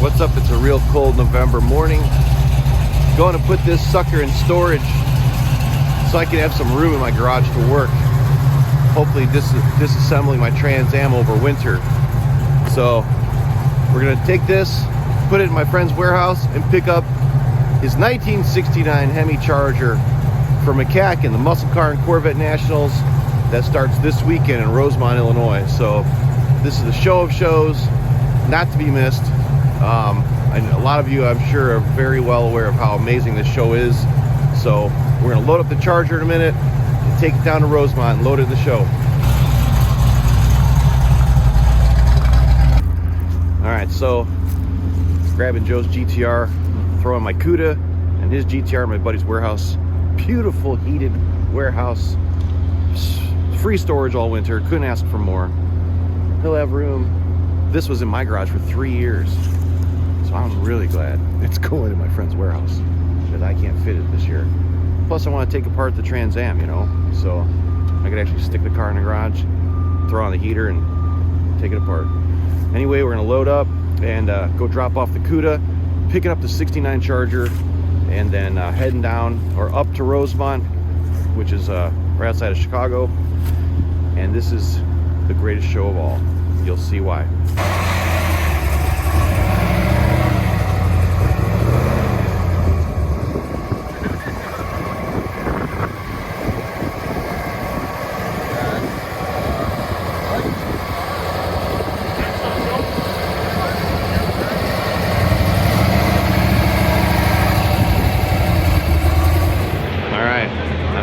What's up? It's a real cold November morning. Going to put this sucker in storage so I can have some room in my garage to work. Hopefully disassembling my Trans Am over winter. So we're gonna take this, put it in my friend's warehouse, and pick up his 1969 Hemi Charger for Mcacn, the Muscle Car and Corvette Nationals that starts this weekend in Rosemont, Illinois. So this is the show of shows, not to be missed. And a lot of you, I'm sure, are very well aware of how amazing this show is. So we're gonna load up the Charger in a minute and take it down to Rosemont and load it in the show. All right, so grabbing Joe's GTR, throwing my CUDA and his GTR in my buddy's warehouse. Beautiful heated warehouse, free storage all winter, couldn't ask for more. He'll have room. This was in my garage for 3 years, so I'm really glad it's going in my friend's warehouse because I can't fit it this year. Plus I want to take apart the Trans Am, you know, so I could actually stick the car in the garage, throw on the heater and take it apart. Anyway, we're gonna load up and go drop off the CUDA, picking up the 69 Charger, and then heading down or up to Rosemont, which is right outside of Chicago. And this is the greatest show of all. You'll see why.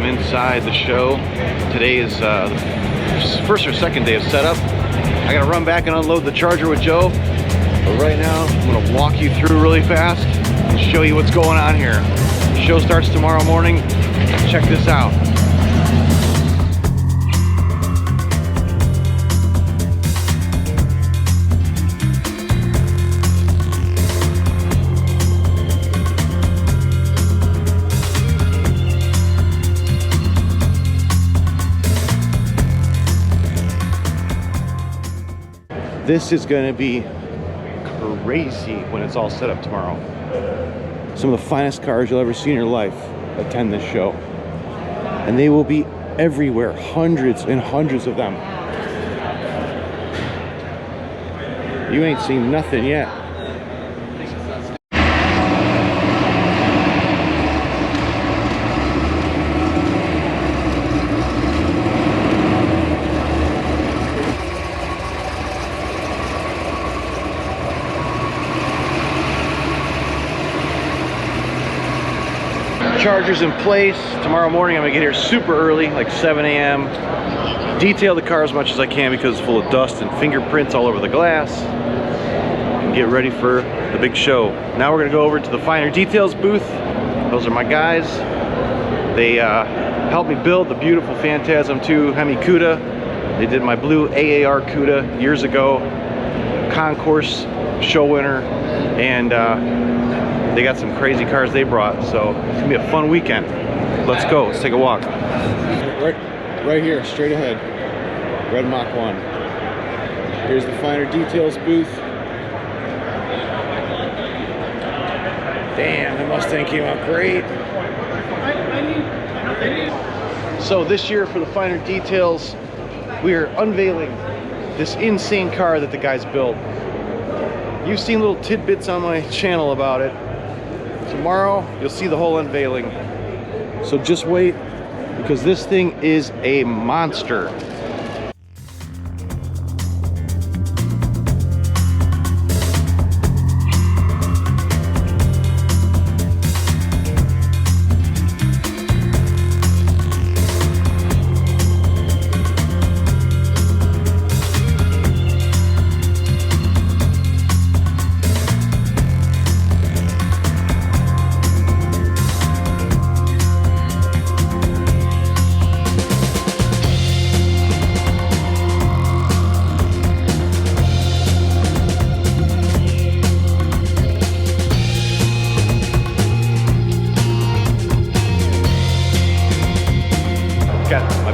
Inside the show. Today is the first or second day of setup. I gotta run back and unload the Charger with Joe, but right now I'm gonna walk you through really fast and show you what's going on here. The show starts tomorrow morning. Check this out. This is going to be crazy when it's all set up tomorrow. Some of the finest cars you'll ever see in your life attend this show. And they will be everywhere, hundreds and hundreds of them. You ain't seen nothing yet. Charger's in place. Tomorrow morning I'm gonna get here super early, like 7 a.m. Detail the car as much as I can because it's full of dust and fingerprints all over the glass. And get ready for the big show. Now we're gonna go over to the finer details booth. Those are my guys. They helped me build the beautiful Phantasm 2 Hemi CUDA. They did my blue AAR CUDA years ago. Concourse show winner. And they got some crazy cars they brought, so it's gonna be a fun weekend. Let's go, let's take a walk. Right here, straight ahead, red Mach-1. Here's the finer details booth. Damn, the Mustang came out great. So this year for the finer details, we are unveiling this insane car that the guys built. You've seen little tidbits on my channel about it. Tomorrow, you'll see the whole unveiling. So just wait, because this thing is a monster.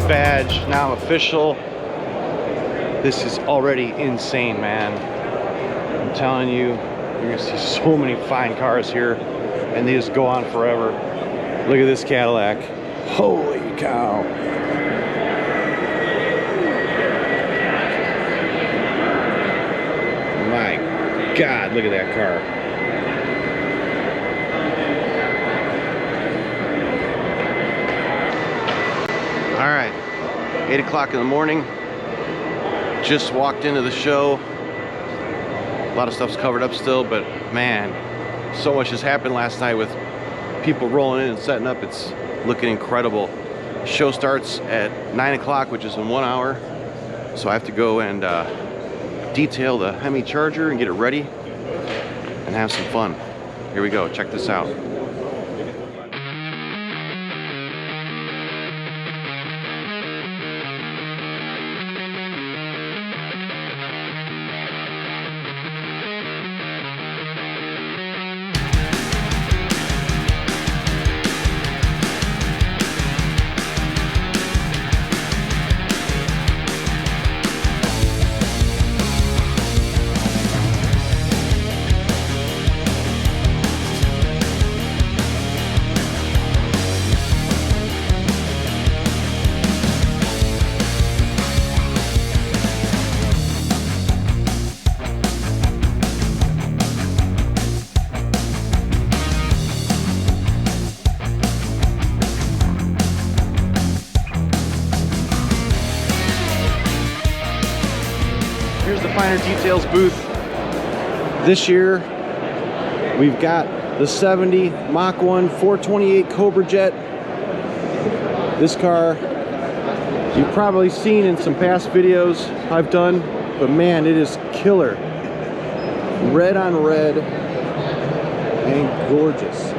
badge. Now I'm official. This is already insane, man. I'm telling you, You're gonna see so many fine cars here, and they just go on forever. Look at this Cadillac. Holy cow. My God, look at that car. All right, 8 o'clock in the morning. Just walked into the show. A lot of stuff's covered up still, but man, so much has happened last night with people rolling in and setting up. It's looking incredible. Show starts at 9 o'clock, which is in 1 hour. So I have to go and detail the Hemi Charger and get it ready and have some fun. Here we go, check this out. Here's the finer details booth. This year, we've got the 70 Mach 1 428 Cobra Jet. This car, you've probably seen in some past videos I've done, but man, it is killer. Red on red and gorgeous.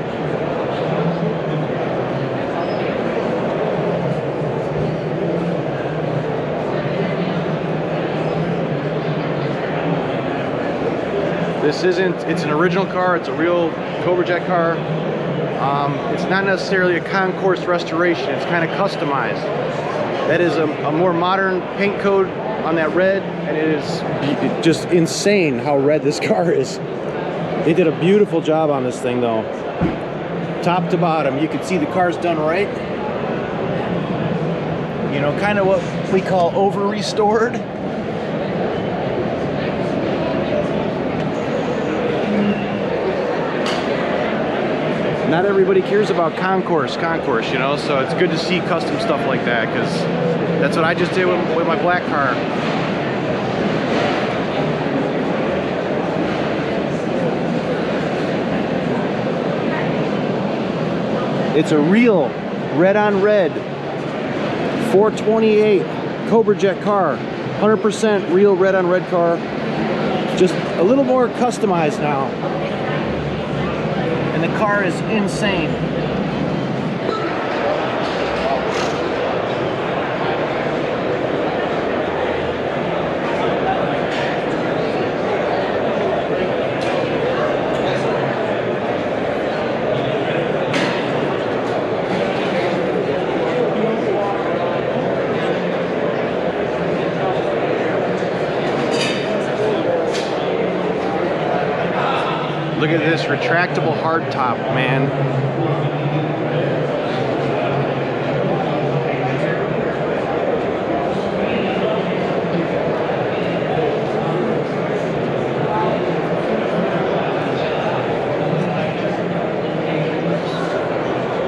It's an original car, it's a real Cobra Jet car. It's not necessarily a concourse restoration, it's kind of customized. That is a more modern paint code on that red, and it is just insane how red this car is. They did a beautiful job on this thing though. Top to bottom, you can see the car's done right. You know, kind of what we call over-restored. Not everybody cares about concourse, you know, so it's good to see custom stuff like that, because that's what I just did with my black car. It's a real red on red 428 Cobra Jet car, 100% real red on red car, just a little more customized now. And the car is insane. Look at this retractable hardtop, man.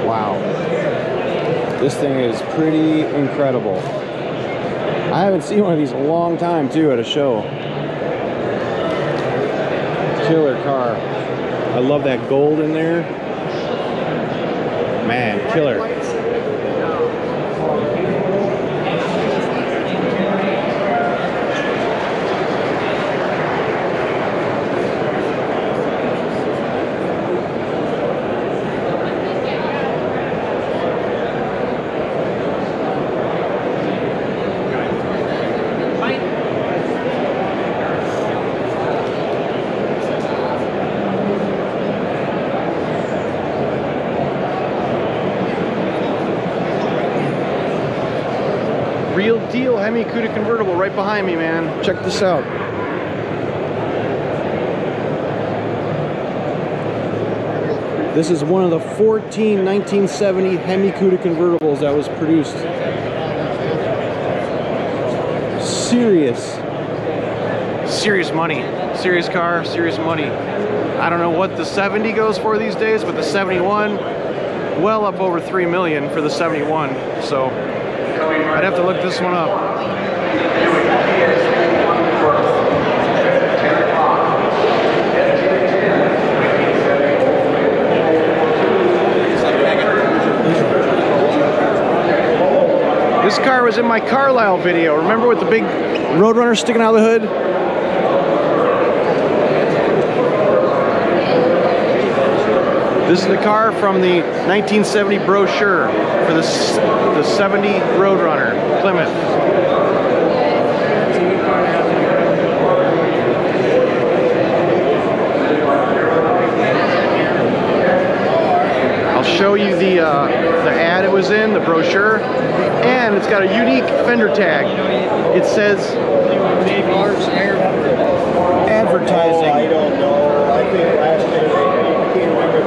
Wow. This thing is pretty incredible. I haven't seen one of these in a long time, too, at a show. Killer car. I love that gold in there. Man, killer. Real deal Mcacn convertible right behind me, man. Check this out. This is one of the 14 1970 Hemi Cuda convertibles that was produced. Serious money. Serious car, serious money. I don't know what the 70 goes for these days, but the 71, well up over 3 million for the 71. So I'd have to look this one up. This car was in my Carlisle video. Remember with the big Roadrunner sticking out of the hood? This is the car from the 1970 brochure for the 70 Roadrunner Plymouth. I'll show you the ad it was in, the brochure, and it's got a unique fender tag. It says advertising. I don't know. I think last year, I can't remember,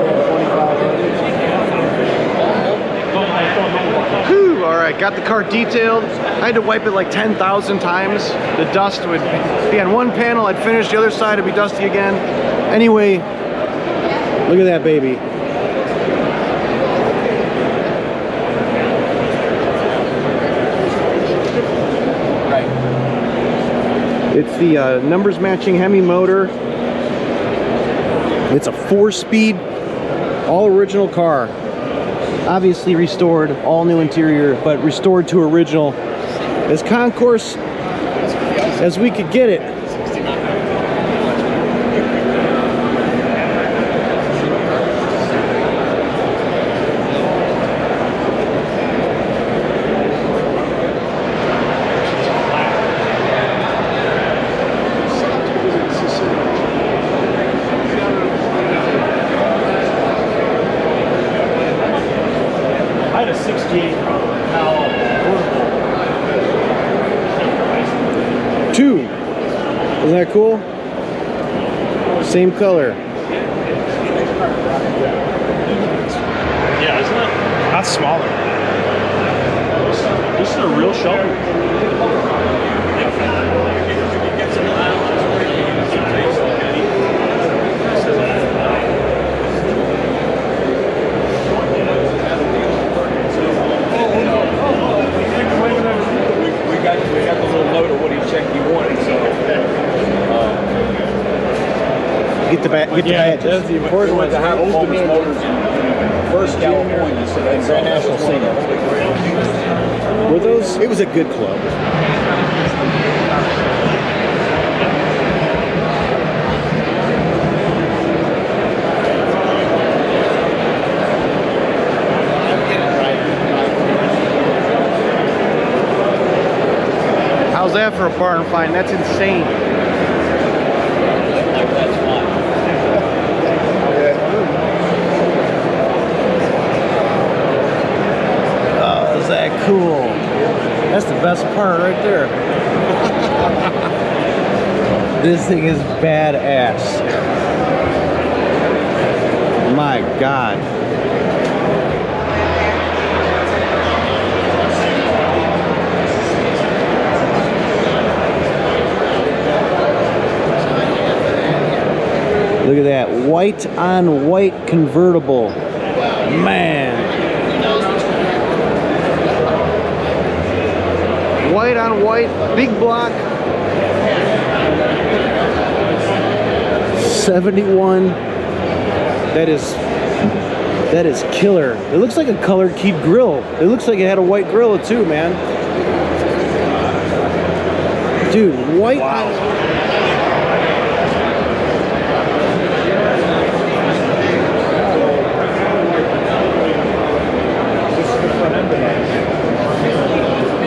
25. Whew, all right, got the car detailed. I had to wipe it like 10,000 times. The dust would be on one panel, I'd finish, the other side would be dusty again. Anyway, look at that baby. It's the numbers matching Hemi motor. It's a 4-speed, all original car. Obviously restored, all new interior, but restored to original. As concourse as we could get it. I had a 68 Powell portable. 2. Isn't that cool? Same color. Yeah, isn't it? That's smaller. This is a real shovel. We got the little note of what he checked he wanted, so Get the badges. that's the important one to have all these motors in first California, so that's Grand National Scene. Were those? It was a good club. How's that for a barn find? That's insane. Oh, is that cool? That's the best part right there. This thing is badass. My God. Look at that, white on white convertible. Man. White on white, big block. 71. That is killer. It looks like a colored keyed grill. It looks like it had a white grill too, man. Dude, white. Wow.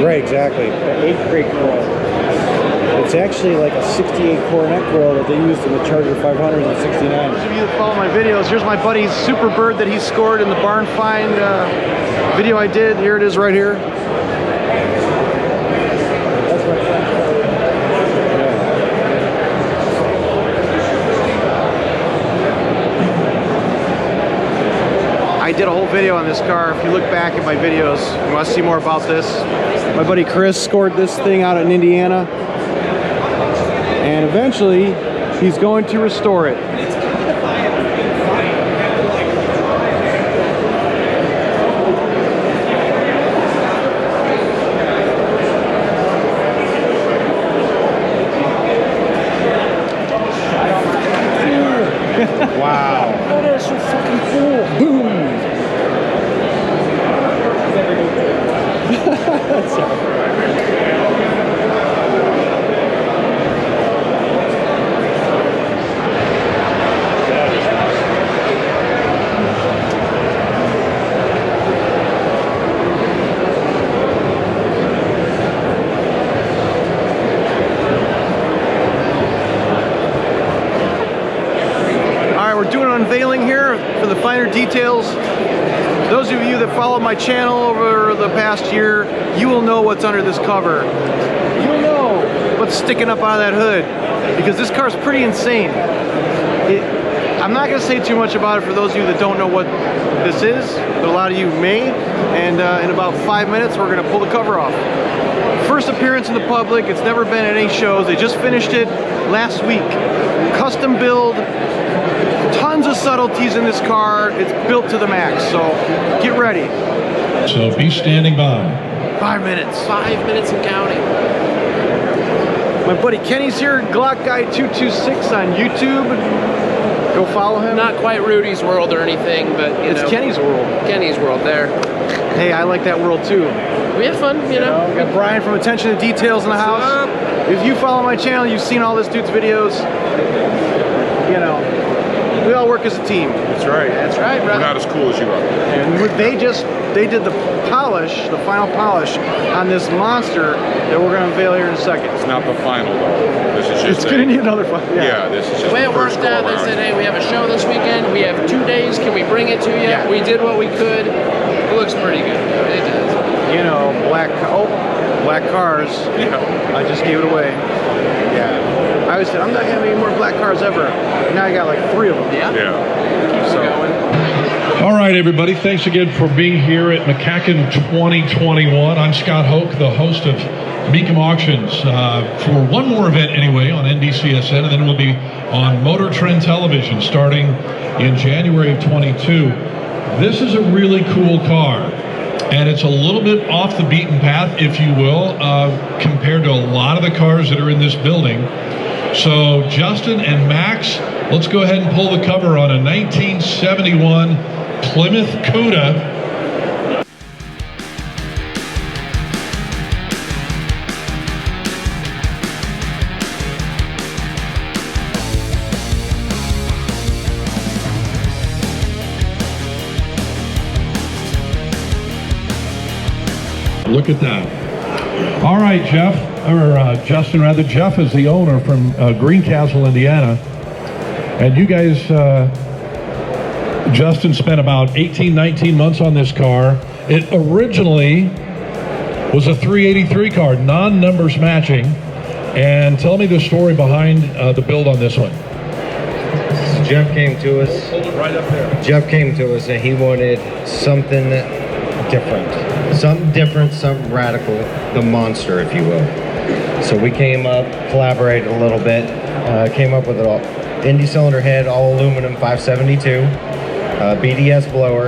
Right, exactly. 8 crate grill. It's actually like a 68 Coronet grill that they used in the Charger 500 and 69. Those of you that follow my videos, here's my buddy's Superbird that he scored in the barn find video I did. Here it is right here. That's my friend. did a whole video on this car. If you look back at my videos, you want to see more about this. My buddy Chris scored this thing out in Indiana. And eventually, he's going to restore it. Wow. Oh, that's so fucking cool. Boom. We're doing an unveiling here for the finer details. Those of you that follow my channel over the past year, you will know what's under this cover. You'll know what's sticking up out of that hood, because this car is pretty insane. I'm not going to say too much about it for those of you that don't know what this is, but a lot of you may. And in about 5 minutes, we're going to pull the cover off. First appearance in the public. It's never been at any shows. They just finished it last week. Custom build. Tons of subtleties in this car. It's built to the max, so get ready. So be standing by. 5 minutes. 5 minutes and counting. My buddy Kenny's here, Glock Guy 226 on YouTube. Go follow him. Not quite Rudy's World or anything, but you know. It's Kenny's world. Kenny's World there. Hey, I like that world too. We have fun, you know. We got Brian from Attention to Details in the house. If you follow my channel, you've seen all this dude's videos. You know, we all work as a team. That's right. That's right, brother. We're not as cool as you are. And they did the polish, the final polish on this monster that we're going to unveil here in a second. It's not the final though. This is just It's going to need another final. Yeah, this is just The way the it worked first out, they go-around. said, hey, we have a show this weekend. We have 2 days. Can we bring it to you? Yeah. We did what we could. It looks pretty good. It does. You know, black cars. Yeah. I just gave it away. Yeah. I always said, I'm not having any more black cars ever. Now I got like 3 of them. Yeah. Yeah. Keeps it going. All right, everybody. Thanks again for being here at Mcacn 2021. I'm Scott Hoke, the host of Mcacn Auctions, for one more event anyway on NBCSN, and then we'll be on Motor Trend Television starting in January of 22. This is a really cool car, and it's a little bit off the beaten path, if you will, compared to a lot of the cars that are in this building. So Justin and Max, let's go ahead and pull the cover on a 1971 Plymouth Cuda. Look at that. All right, Jeff, or Justin rather. Jeff is the owner from Greencastle, Indiana. And you guys, Justin spent about 18, 19 months on this car. It originally was a 383 car, non-numbers matching. And tell me the story behind the build on this one. Jeff came to us. Hold it right up there. Jeff came to us and he wanted something different. Something different, something radical, the monster, if you will. So we came up, collaborated a little bit, came up with an Indy cylinder head, all aluminum 572, BDS blower,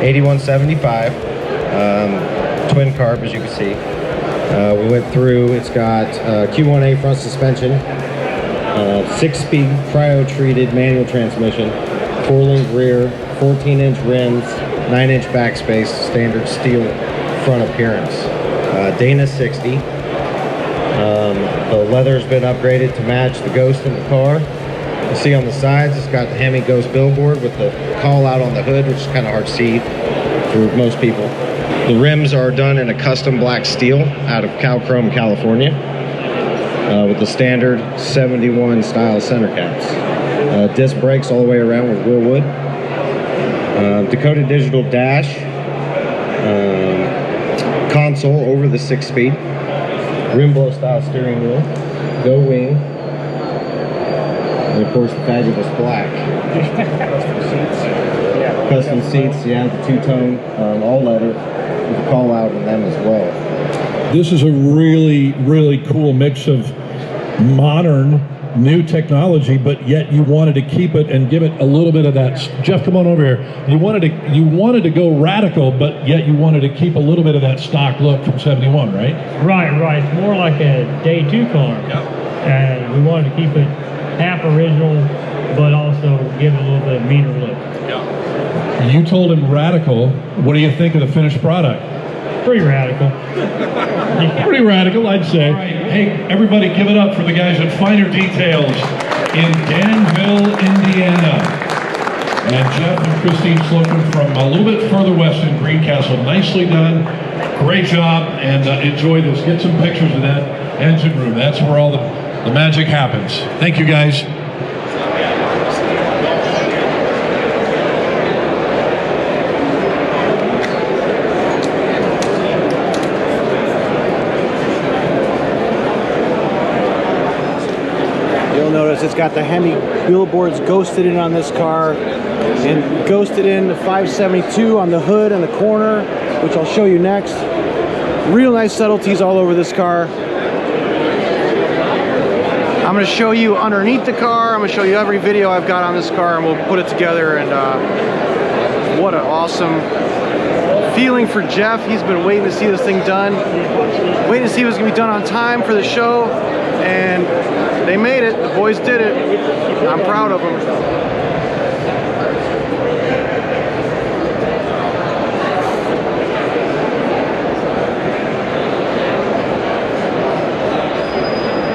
8175, twin carb, as you can see. We went through, it's got Q1A front suspension, 6-speed cryo-treated manual transmission, 4-link rear, 14-inch rims, 9-inch backspace, standard steel front appearance. Dana 60. The leather's been upgraded to match the Ghost in the car. You see on the sides, it's got the Hemi Ghost billboard with the call out on the hood, which is kind of hard to see for most people. The rims are done in a custom black steel out of Calchrome, California, with the standard 71 style center caps. Disc brakes all the way around with real wood. Dakota digital dash, console over the 6-speed, rim blow style steering wheel, go wing, and of course the fabulous black. Custom seats, yeah, the two-tone, all leather, with a call out on them as well. This is a really, really cool mix of modern, new technology, but yet you wanted to keep it and give it a little bit of that. Jeff, come on over here. You wanted to go radical, but yet you wanted to keep a little bit of that stock look from '71, right? Right. It's more like a day two car. Yep. And we wanted to keep it half original, but also give it a little bit of meaner look. Yeah. You told him radical. What do you think of the finished product? Pretty radical. Pretty radical, I'd say. Right. Hey, everybody, give it up for the guys at Finer Details in Danville, Indiana. And Jeff and Christine Slocum from a little bit further west in Greencastle. Nicely done. Great job, and enjoy this. Get some pictures of that engine room. That's where all the magic happens. Thank you, guys. You'll notice it's got the Hemi billboards ghosted in on this car, and ghosted in the 572 on the hood and the corner, which I'll show you next. Real nice subtleties all over this car. I'm going to show you underneath the car. I'm going to show you every video I've got on this car, and we'll put it together. And what an awesome feeling for Jeff. He's been waiting to see this thing done, waiting to see if it's going to be done on time for the show, and they made it. The boys did it. I'm proud of them.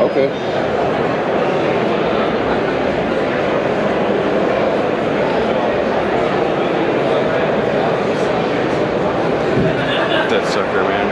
Okay. That sucker, man.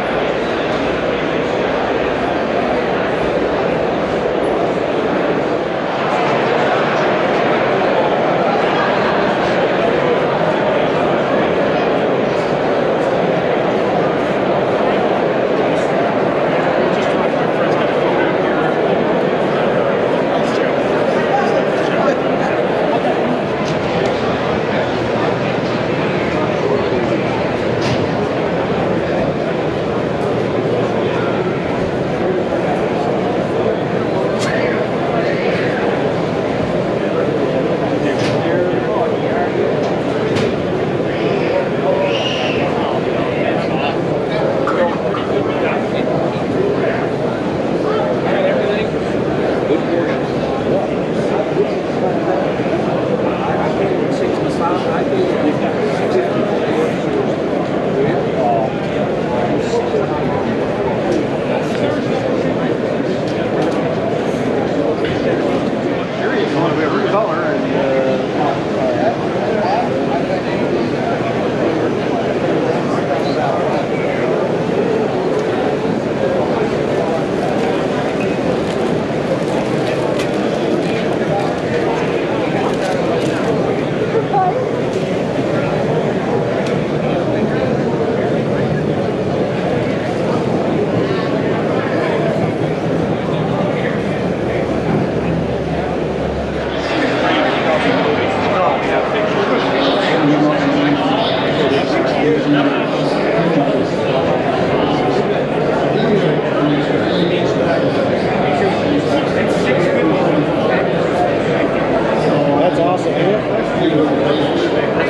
That's awesome, That's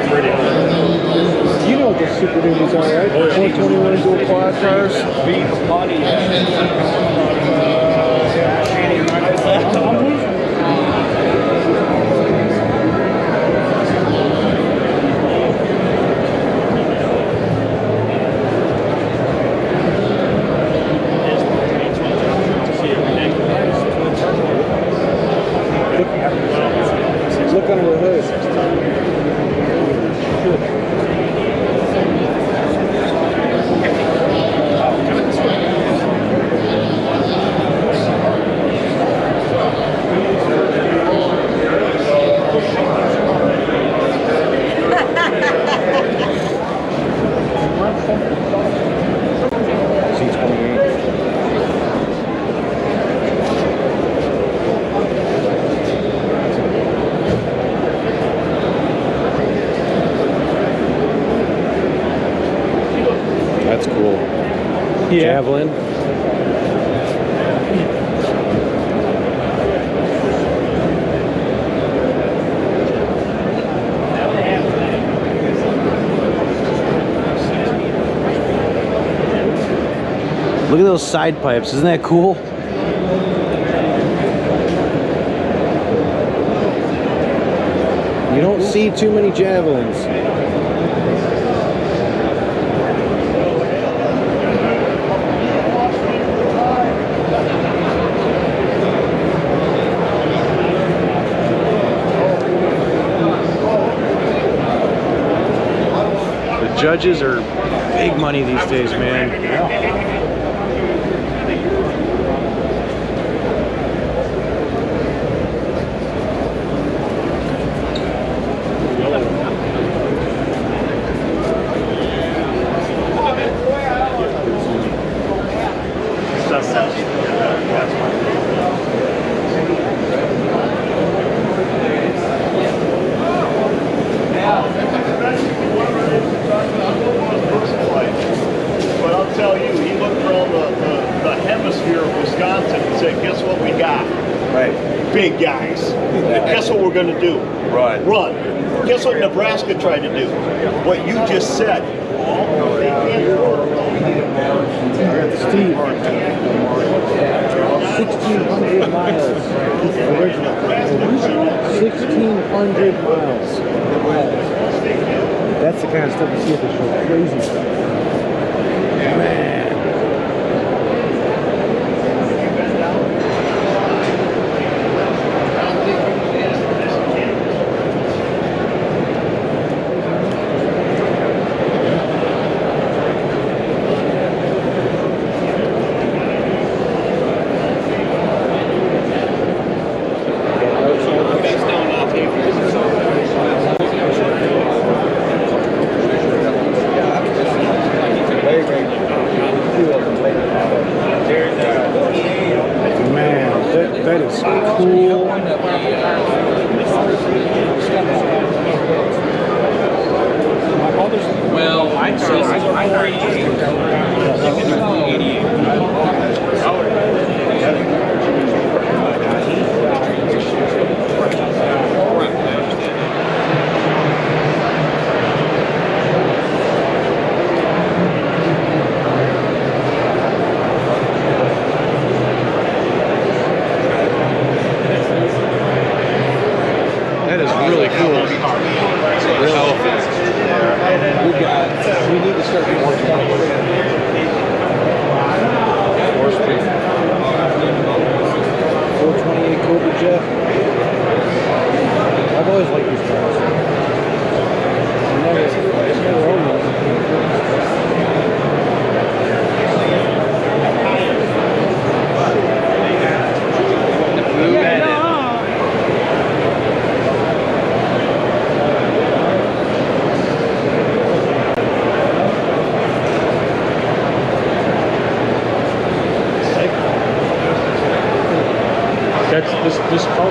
pretty. You know what the Super Duties are, right? 421 dual quad cars. Look under the hood. Javelin. Look at those side pipes. Isn't that cool? You don't see too many javelins. The judges are big money these days, man. But I'll tell you, he looked around the hemisphere of Wisconsin and said, guess what we got? Right. Big guys. Guess what we're going to do? Run. Run. Guess what Nebraska tried to do? What you just said. Steve. 1,600 miles. Original. 1,600 miles. That's the kind of stuff you see at the show. Crazy stuff. Man. That is cool. Well, I That is really cool. We need to start doing more 428 Cobra Jet. I've always liked these cars. I never owned one. That's this car.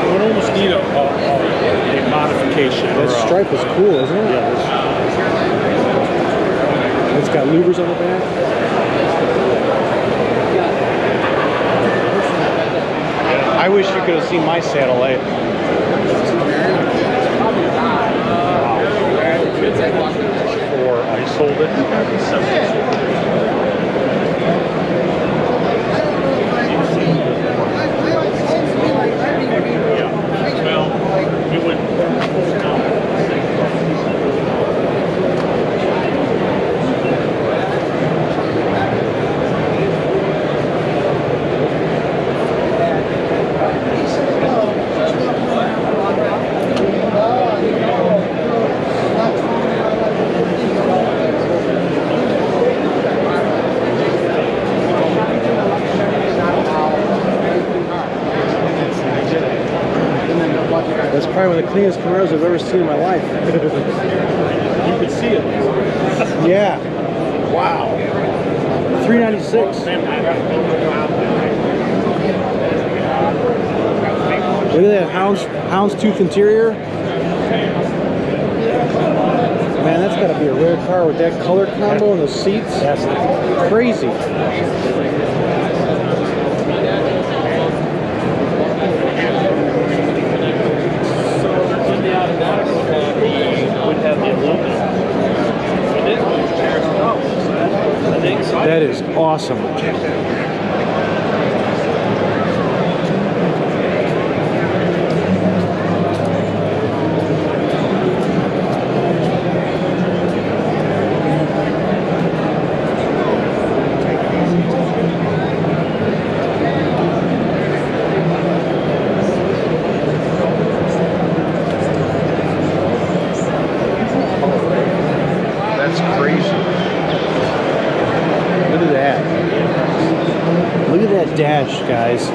It would almost need a modification. That stripe is cool, isn't it? Yeah. It's got louvers on the back. I wish you could have seen my satellite. Or I sold it. That's probably one of the cleanest Camaros I've ever seen in my life. You could see it. Yeah. Wow. 396. Look at that houndstooth interior. Man, that's got to be a rare car with that color combo and the seats. That's crazy. That is awesome. That's crazy. Look at that. Look at that dash, guys.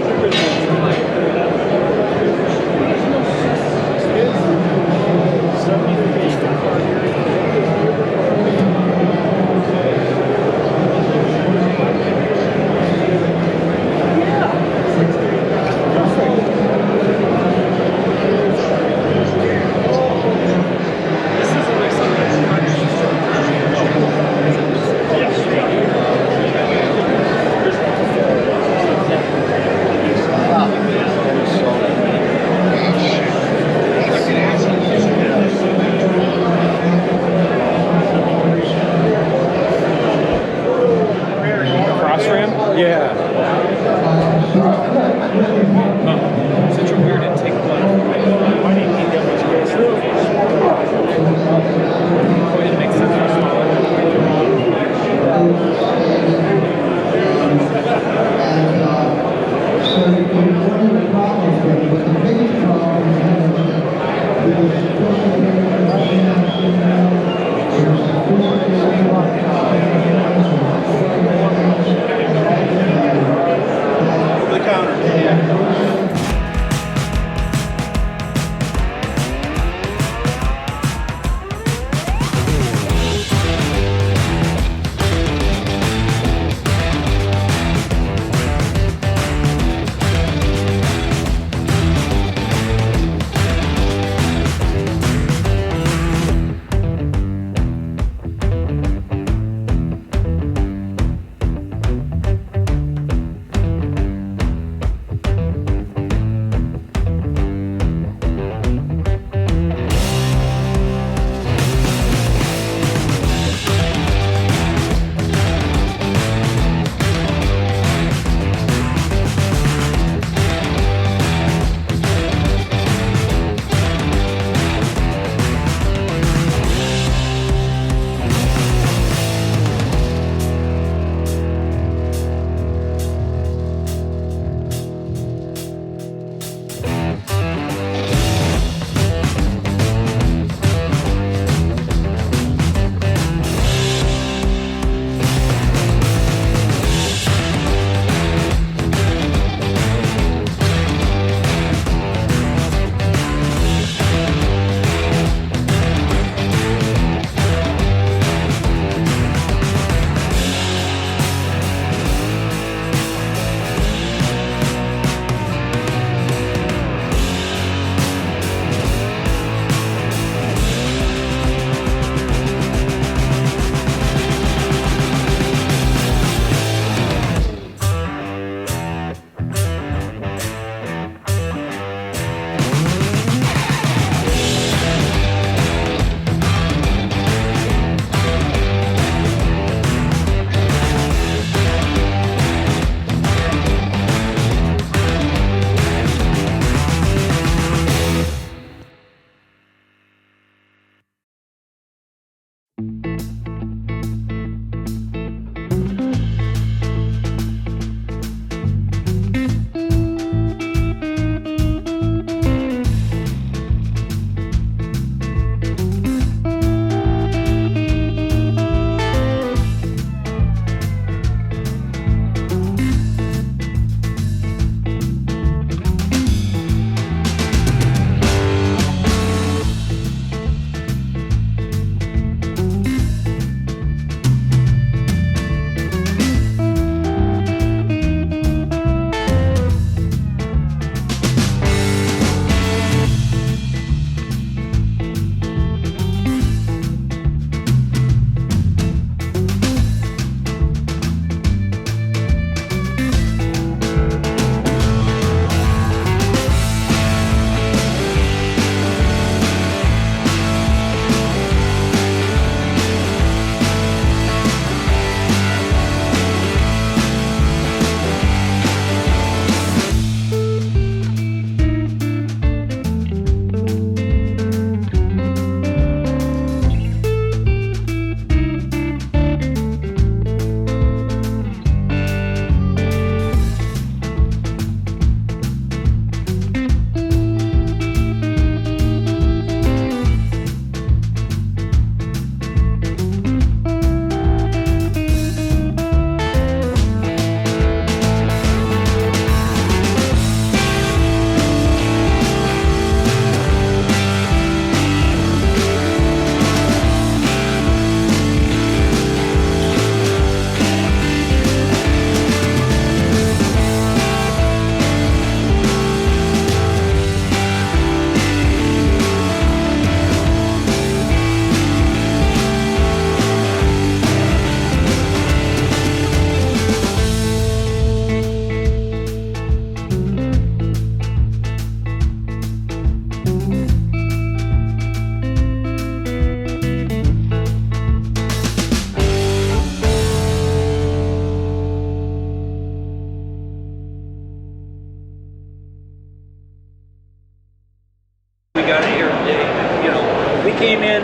came in,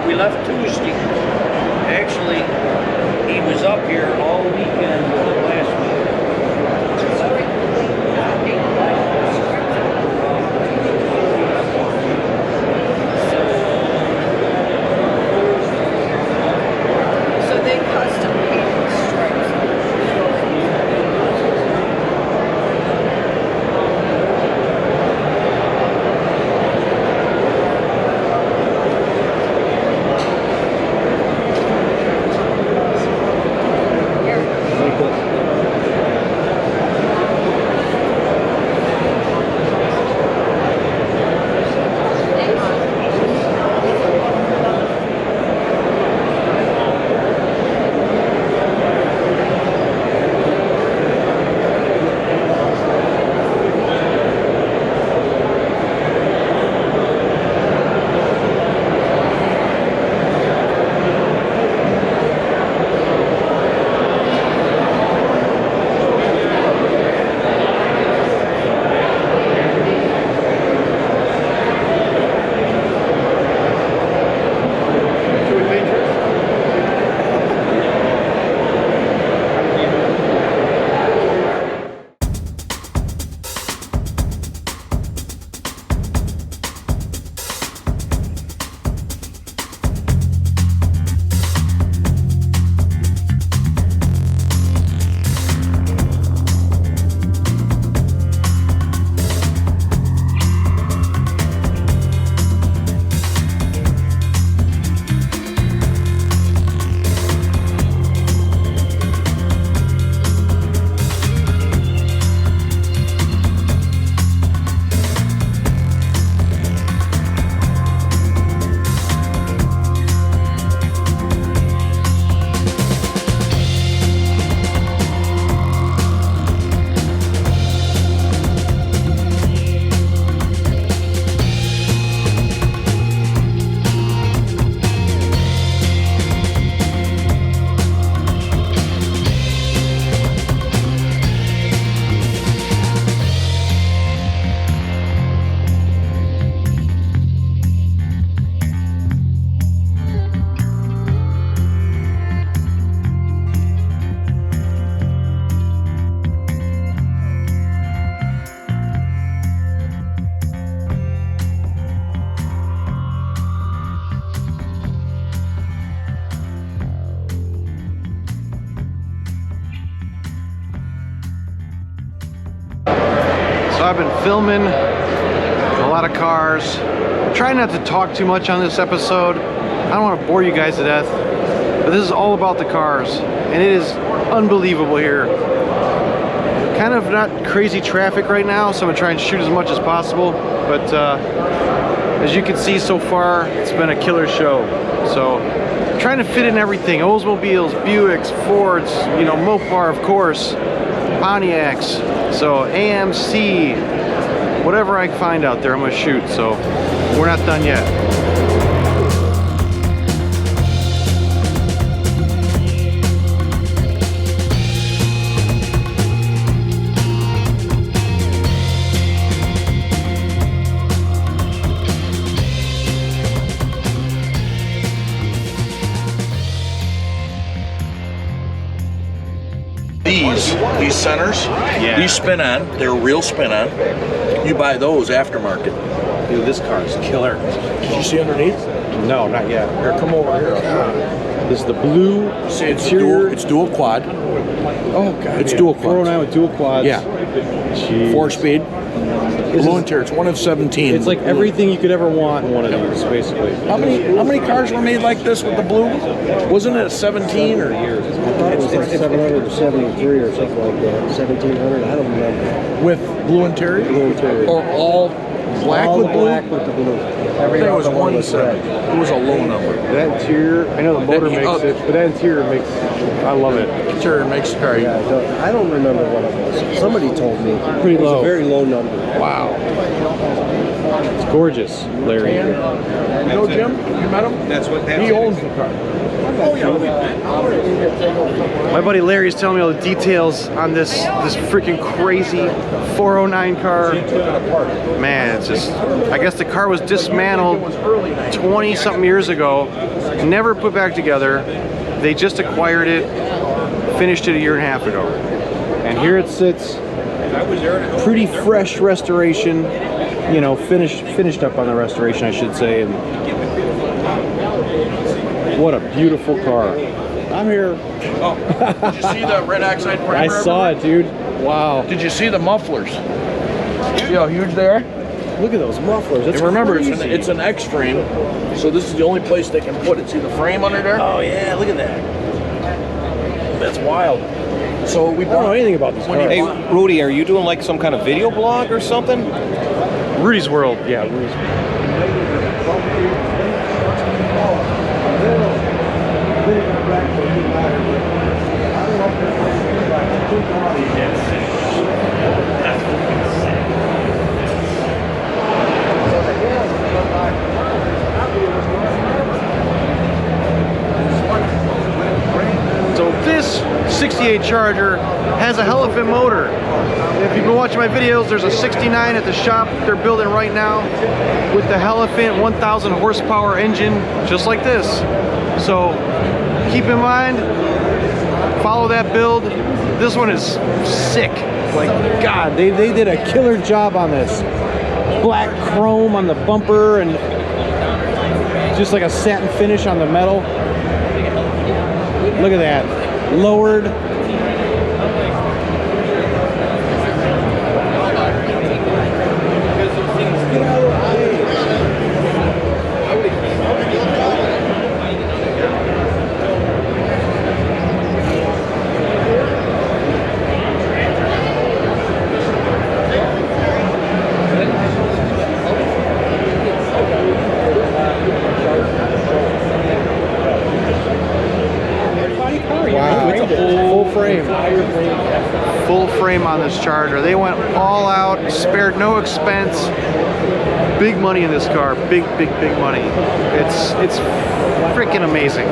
we left Tuesday. Actually, he was up here all weekend last week. So they custom painted stripes. So I've been filming a lot of cars. Trying not to talk too much on this episode. I don't want to bore you guys to death, but this is all about the cars, and it is unbelievable here. Kind of not crazy traffic right now, so I'm gonna try and shoot as much as possible, but as you can see so far, it's been a killer show. So trying to fit in everything: Oldsmobiles, Buicks, Fords, you know, Mopar, of course, Pontiacs, so AMC, whatever I find out there, I'm gonna shoot. So we're not done yet. These centers, these spin on, they're real spin on. You buy those aftermarket. Dude, this car is killer. Did you see underneath? No, not yet. Here, come over here. This is the blue See, it's interior. it's dual quad. Oh god, It's dual quads. 409 with dual quads. Yeah. Jeez. 4-speed. Blue interior. It's one of 17. It's like everything you could ever want in one of these, basically. How many cars were made like this with the blue? Wasn't it a 17 or years? I thought it was like 773 or something like that. 1700, I don't remember. With blue interior? Blue interior. Or all black All with the blue? black with the blue. I think it was 170. It was a low number. That interior, I know the motor makes it, but that interior makes, I love it. Interior makes the car. Yeah, I don't remember what it was. Somebody told me. Pretty It was low. a very low number. Wow. It's Gorgeous, Larry. You know Jim? You met him? That's what He owns the car. Oh, yeah. My buddy Larry's telling me all the details on this freaking crazy 409 car. Man, it's just, I guess the car was dismantled 20-something years ago, never put back together. They just acquired it, finished it a year and a half ago. And here it sits, pretty fresh restoration, you know, finished up on the restoration, I should say. And what a beautiful car. I'm here. Oh, did you see the red oxide primer? I saw it, dude. Wow. Did you see the mufflers? See how huge they are? Look at those mufflers. That's and remember, crazy. it's an X frame, so this is the only place they can put it. See the frame under there? Oh yeah, look at that. That's wild. So we I don't know anything about this car. Hey, Rudy, are you doing like some kind of video blog or something? Rudy's World. Yeah, Rudy's World. So this 68 Charger has a Elephant motor. If you've been watching my videos, there's a 69 at the shop they're building right now with the Elephant 1000 horsepower engine, just like this. So keep in mind, follow that build. This one is sick. Like, God, they did a killer job on this. Black chrome on the bumper and just like a satin finish on the metal. Look at that. Lowered. Full frame on this Charger. They went all out, spared no expense. Big money in this car. Big money. It's freaking amazing.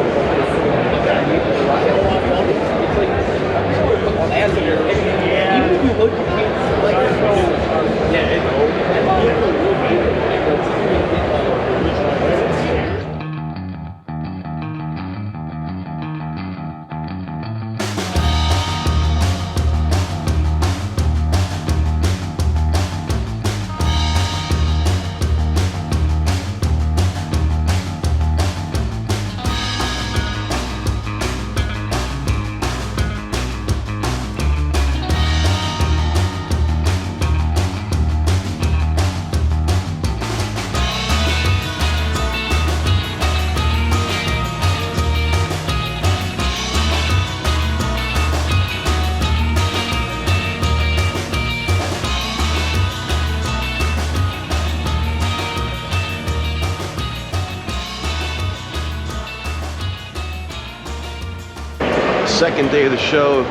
Second day of the show.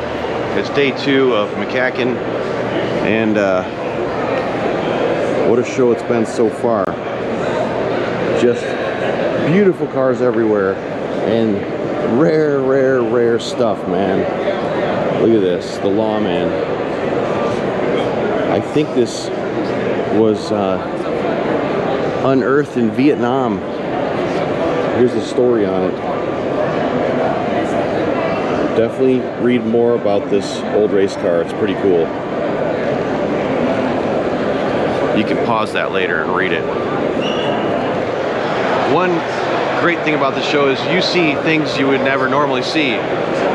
It's day 2 of Mcacn, and what a show it's been so far. Just beautiful cars everywhere and rare stuff, man. Look at this, the Lawman. I think this was unearthed in Vietnam. Here's the story on it. Definitely read more about this old race car. It's pretty cool. You can pause that later and read it. One great thing about the show is you see things you would never normally see.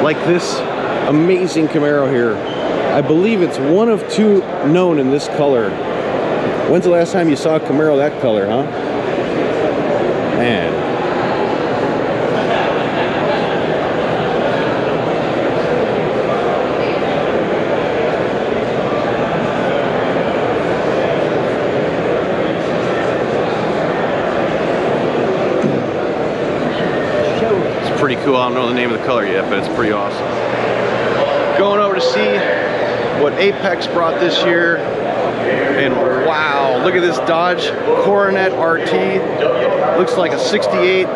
Like this amazing Camaro here. I believe it's one of 2 known in this color. When's the last time you saw a Camaro that color, huh? Man. Pretty cool. I don't know the name of the color yet, but it's pretty awesome. Going over to see what Apex brought this year, and wow, Look at this Dodge Coronet RT. Looks like a 68.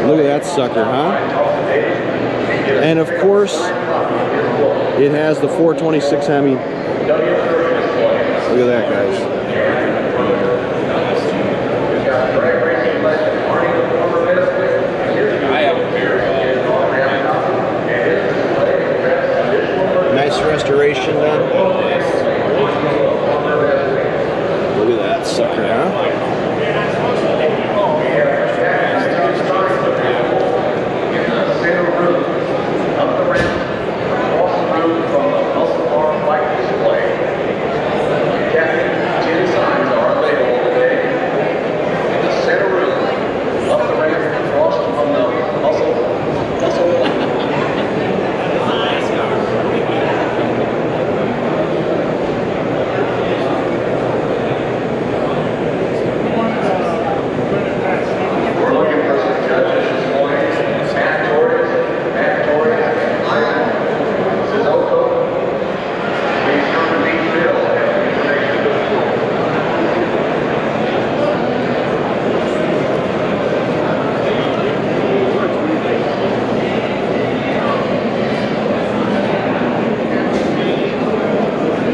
Look at that sucker, huh? And of course, it has the 426 Hemi. Look at that, guys. Nice restoration done. Look at that sucker, huh?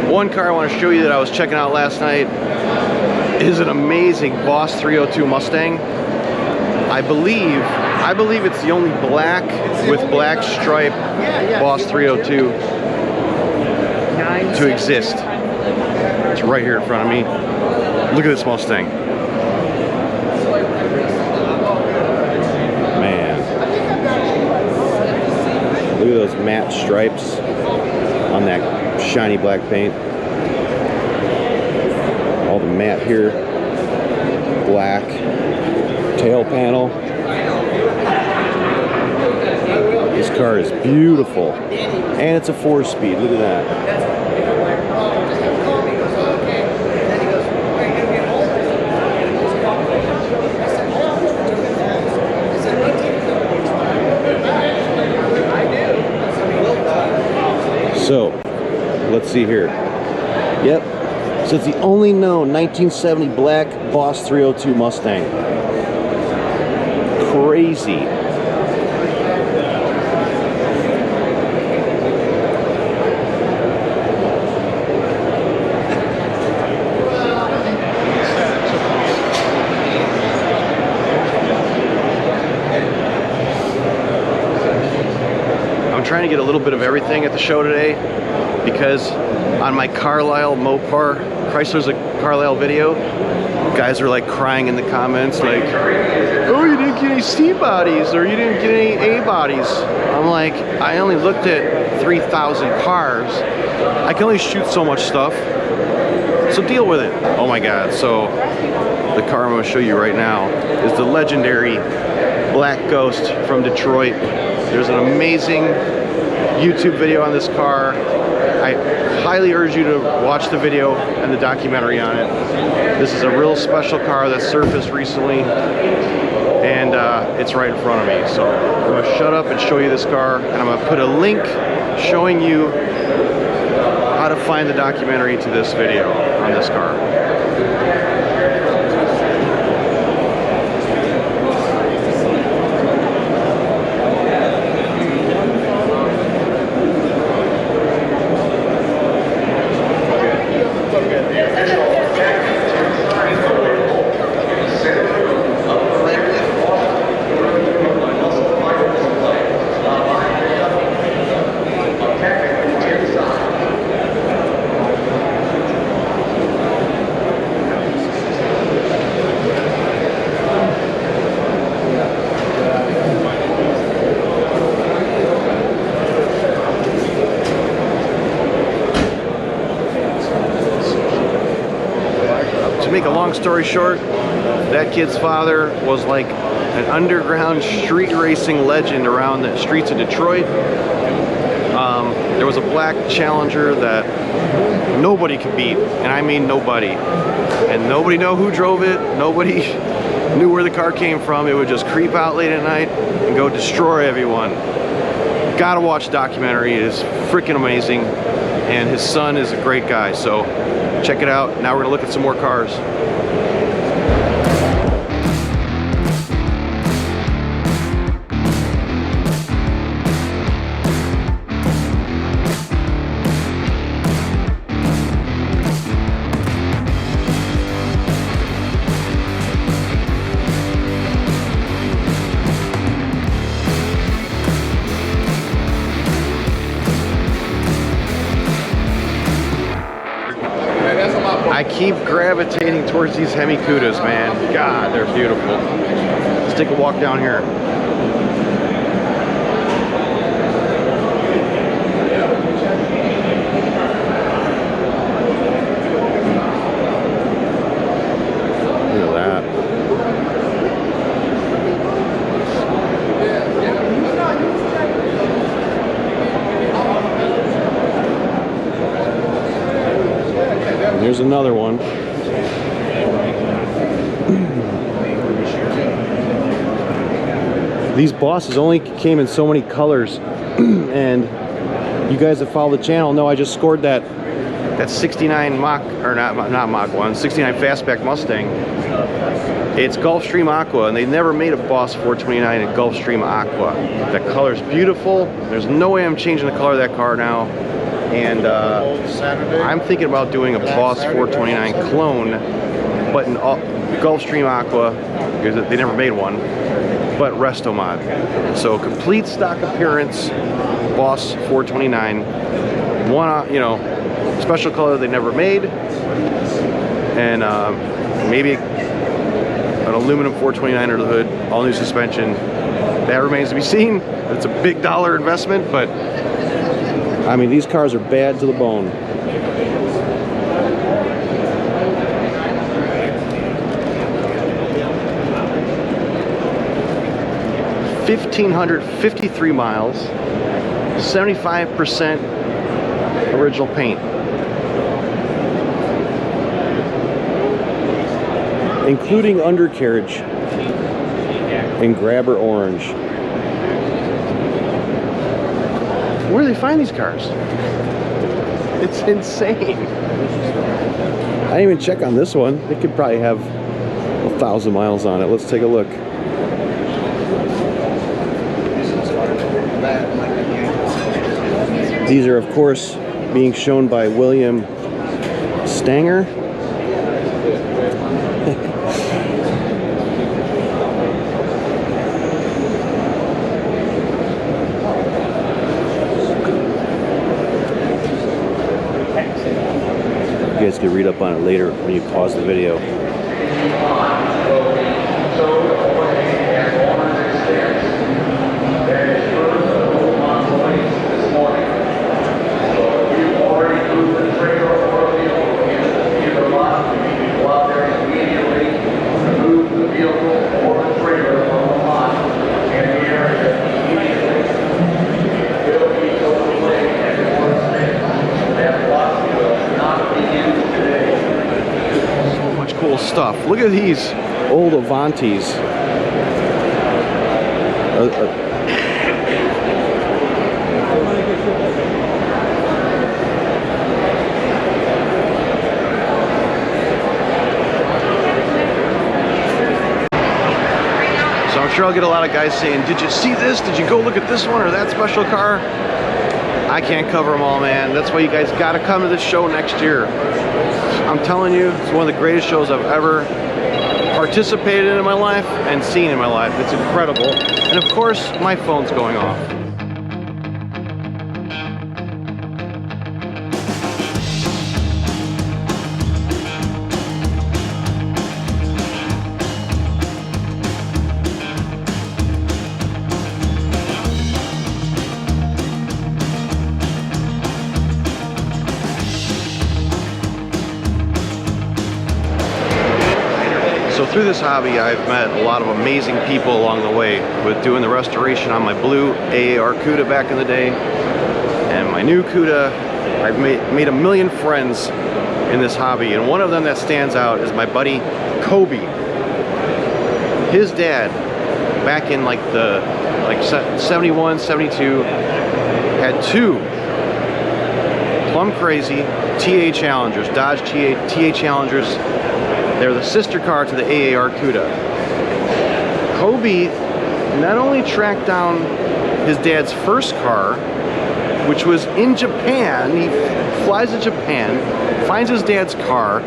One car I want to show you that I was checking out last night is an amazing Boss 302 Mustang. I believe it's the only black with black stripe Boss 302 to exist. It's right here in front of me. Look at this Mustang. Man. Look at those matte stripes on that shiny black paint. All the matte here. Black tail panel. This car is beautiful. And it's a 4-speed. Look at that. So, let's see here. Yep. So it's the only known 1970 black Boss 302 Mustang. Crazy. I'm trying to get a little bit of everything at the show today because on my Carlisle Mopar, Chrysler's a Carlisle video, guys are like crying in the comments like, oh, you didn't get any C bodies or you didn't get any A bodies. I'm like, I only looked at 3,000 cars. I can only shoot so much stuff, so deal with it. Oh my God, so the car I'm gonna show you right now is the legendary Black Ghost from Detroit. There's an amazing YouTube video on this car. I highly urge you to watch the video and the documentary on it. This is a real special car that surfaced recently, and it's right in front of me. So I'm going to shut up and show you this car, and I'm going to put a link showing you how to find the documentary to this video on this car. Make a long story short, that kid's father was like an underground street racing legend around the streets of Detroit. There was a black Challenger that nobody could beat, and I mean nobody. And nobody knew who drove it, nobody knew where the car came from. It would just creep out late at night and go destroy everyone. Gotta watch the documentary, it is freaking amazing. And his son is a great guy, so check it out. Now we're gonna look at some more cars. I keep gravitating towards these Hemi Cudas, man. God, they're beautiful. Let's take a walk down here. Look at that. Here's another one. These bosses only came in so many colors, and you guys that follow the channel know I just scored that 69 Mach, or not Mach 1, 69 Fastback Mustang. It's Gulfstream Aqua, and they never made a Boss 429 in Gulfstream Aqua. That color's beautiful. There's no way I'm changing the color of that car now. And I'm thinking about doing a Boss 429 clone, but in Gulfstream Aqua, because they never made one, but resto mod. So complete stock appearance, Boss 429, one, you know, special color they never made, and maybe an aluminum 429 under the hood, all new suspension. That remains to be seen. It's a big dollar investment, but I mean, these cars are bad to the bone. $1,553 miles, 75% original paint, including undercarriage in grabber orange. Where do they find these cars? It's insane. I didn't even check on this one. It could probably have 1,000 miles on it. Let's take a look. These are, of course, being shown by William Stanger. You guys can read up on it later when you pause the video. Stuff. Look at these old Avantis. So I'm sure I'll get a lot of guys saying, did you see this? Did you go look at this one or that special car? I can't cover them all, man. That's why you guys got to come to this show next year. I'm telling you, it's one of the greatest shows I've ever participated in my life and seen in my life. It's incredible. And of course, my phone's going off. So through this hobby, I've met a lot of amazing people along the way with doing the restoration on my blue AAR Cuda back in the day and my new Cuda. I've made a million friends in this hobby, and one of them that stands out is my buddy Kobe. His dad, back in like 71, 72, had two plumb crazy TA Challengers, Dodge TA Challengers. They're the sister car to the AAR Cuda. Kobe not only tracked down his dad's first car, which was in Japan. He flies to Japan, finds his dad's car,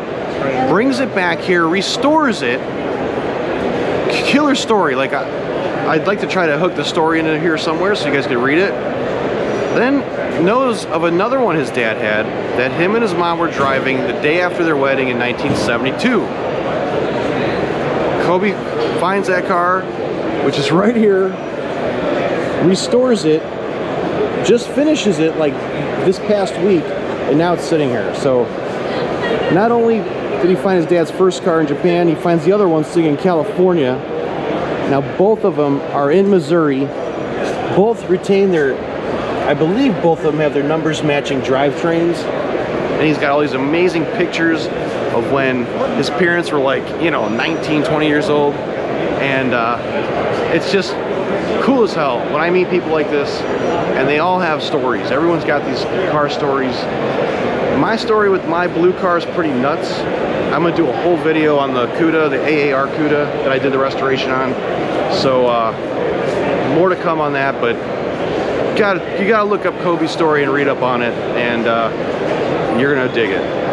brings it back here, restores it. Killer story. Like, I'd like to try to hook the story into here somewhere so you guys can read it. Then knows of another one his dad had that him and his mom were driving the day after their wedding in 1972. Kobe finds that car, which is right here, restores it, just finishes it like this past week, and now it's sitting here. So not only did he find his dad's first car in Japan, he finds the other one sitting in California. Now both of them are in Missouri. Both retain their, I believe both of them have their numbers matching drivetrains. And he's got all these amazing pictures of when his parents were like, you know, 19, 20 years old. And it's just cool as hell when I meet people like this, and they all have stories. Everyone's got these car stories. My story with my blue car is pretty nuts. I'm gonna do a whole video on the Cuda, the AAR Cuda that I did the restoration on. So more to come on that, but you gotta look up Kobe's story and read up on it, and you're gonna dig it.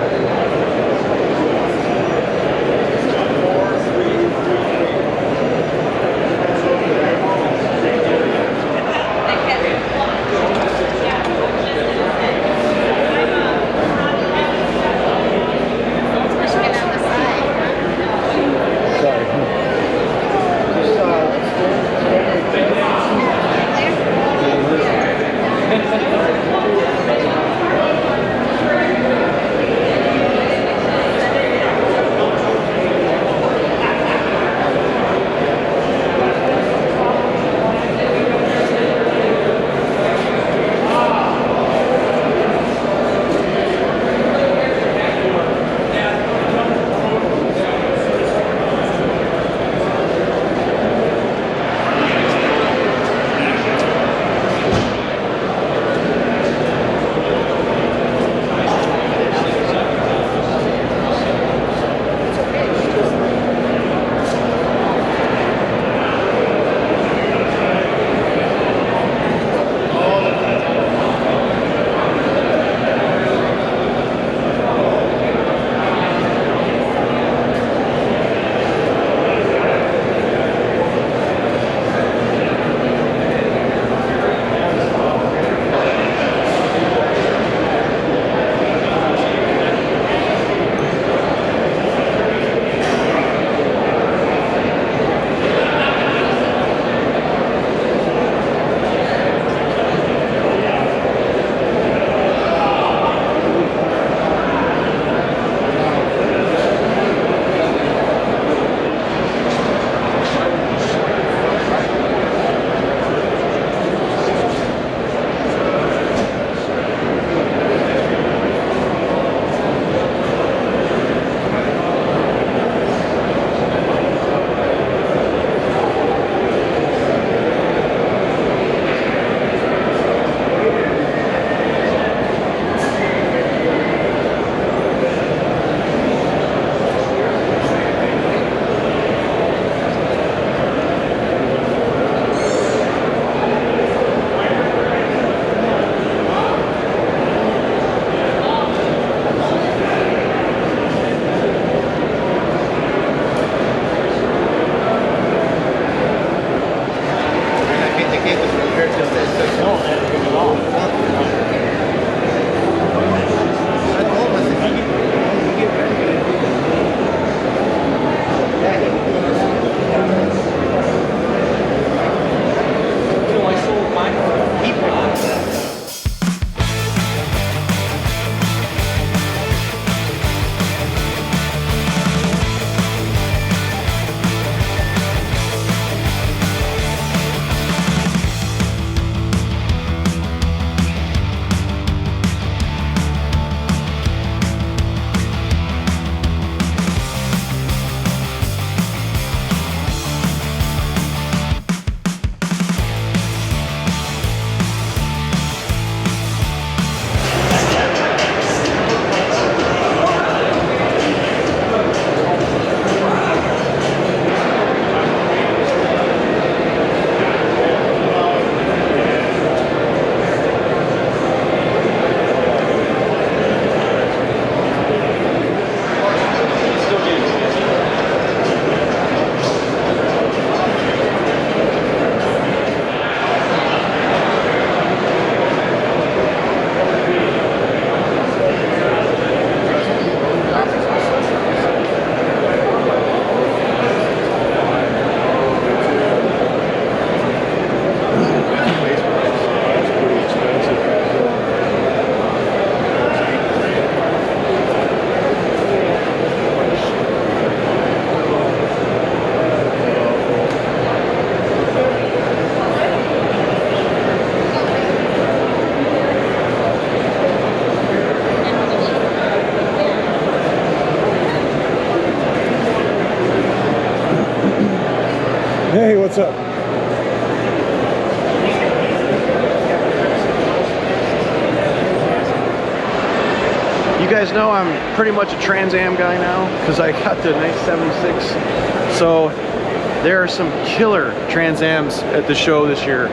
Hey, what's up? You guys know I'm pretty much a Trans Am guy now because I got the nice 76. So there are some killer Trans Ams at the show this year.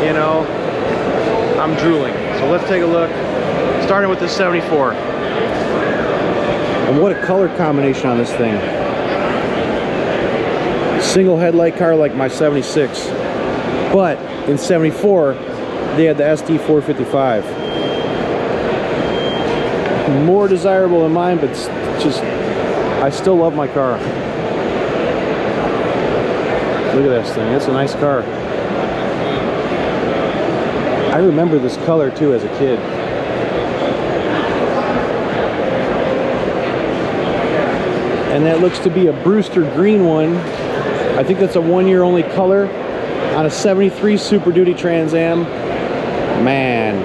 You know, I'm drooling. So let's take a look, starting with this 74. And what a color combination on this thing. Single headlight car like my 76. But in 74, they had the SD 455. More desirable than mine, but just, I still love my car. Look at this thing, it's a nice car. I remember this color too as a kid. And that looks to be a Brewster green one. I think that's a 1 year only color on a 73 Super Duty Trans Am. Man,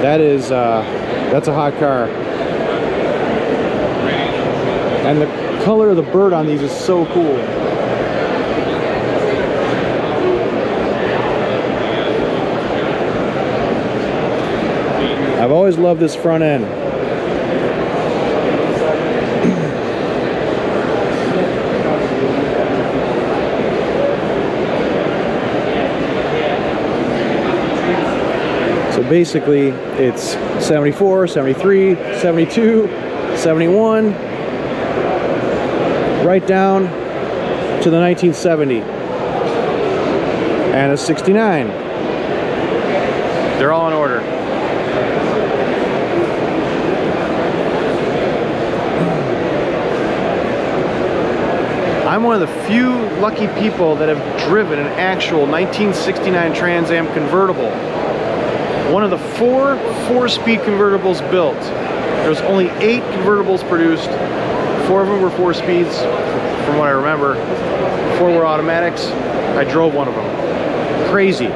that is, that's a hot car. And the color of the bird on these is so cool. I've always loved this front end. So basically it's 74, 73, 72, 71, right down to the 1970 and a 69. They're all in order. I'm one of the few lucky people that have driven an actual 1969 Trans Am convertible. One of the four-speed convertibles built. There's only 8 convertibles produced. 4 of them were 4 speeds, from what I remember. 4 were automatics. I drove one of them. Crazy.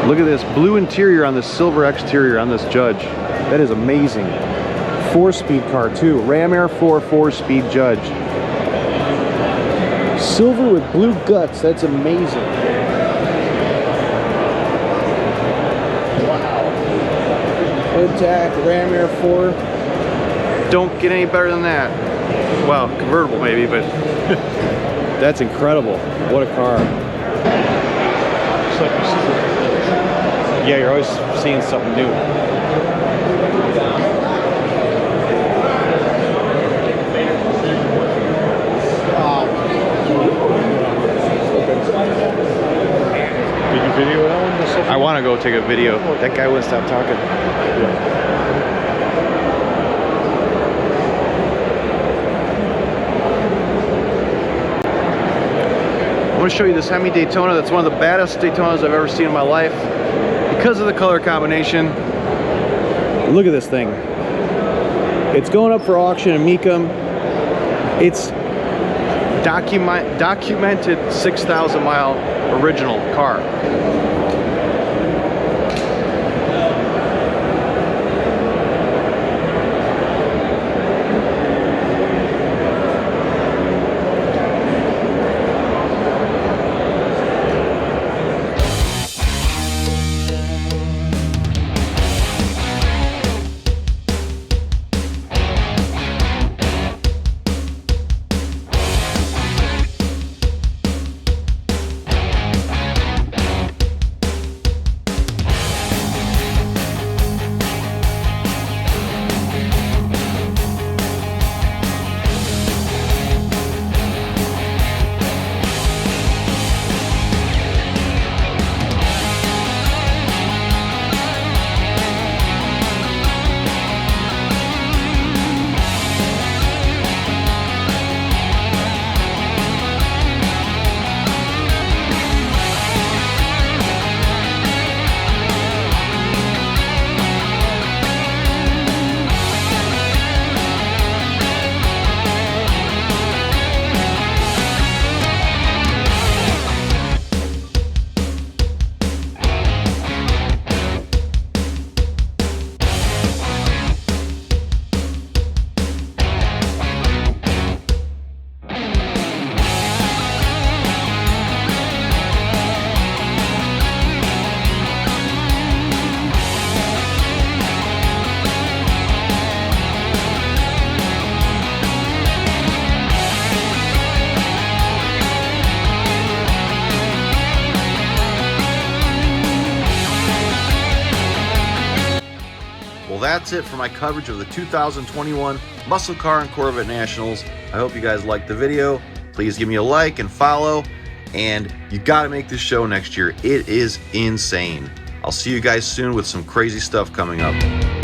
Look at this blue interior on this silver exterior on this Judge. That is amazing. 4-speed car too. Ram Air 4 4-speed Judge. Silver with blue guts. That's amazing. Wow. Hood tack, Ram Air 4. Don't get any better than that. Well, convertible maybe, but that's incredible. What a car. Yeah, you're always seeing something new. Did you video that one? I want to go take a video. That guy wouldn't stop talking. I'm going to show you this Hemi Daytona. That's one of the baddest Daytonas I've ever seen in my life because of the color combination. Look at this thing. It's going up for auction in Mcacn. It's documented 6,000 mile original car. that's it for my coverage of the 2021 Muscle Car and Corvette Nationals. I hope you guys liked the video. Please give me a like and follow. And you got to make this show next year. It is insane. I'll see you guys soon with some crazy stuff coming up.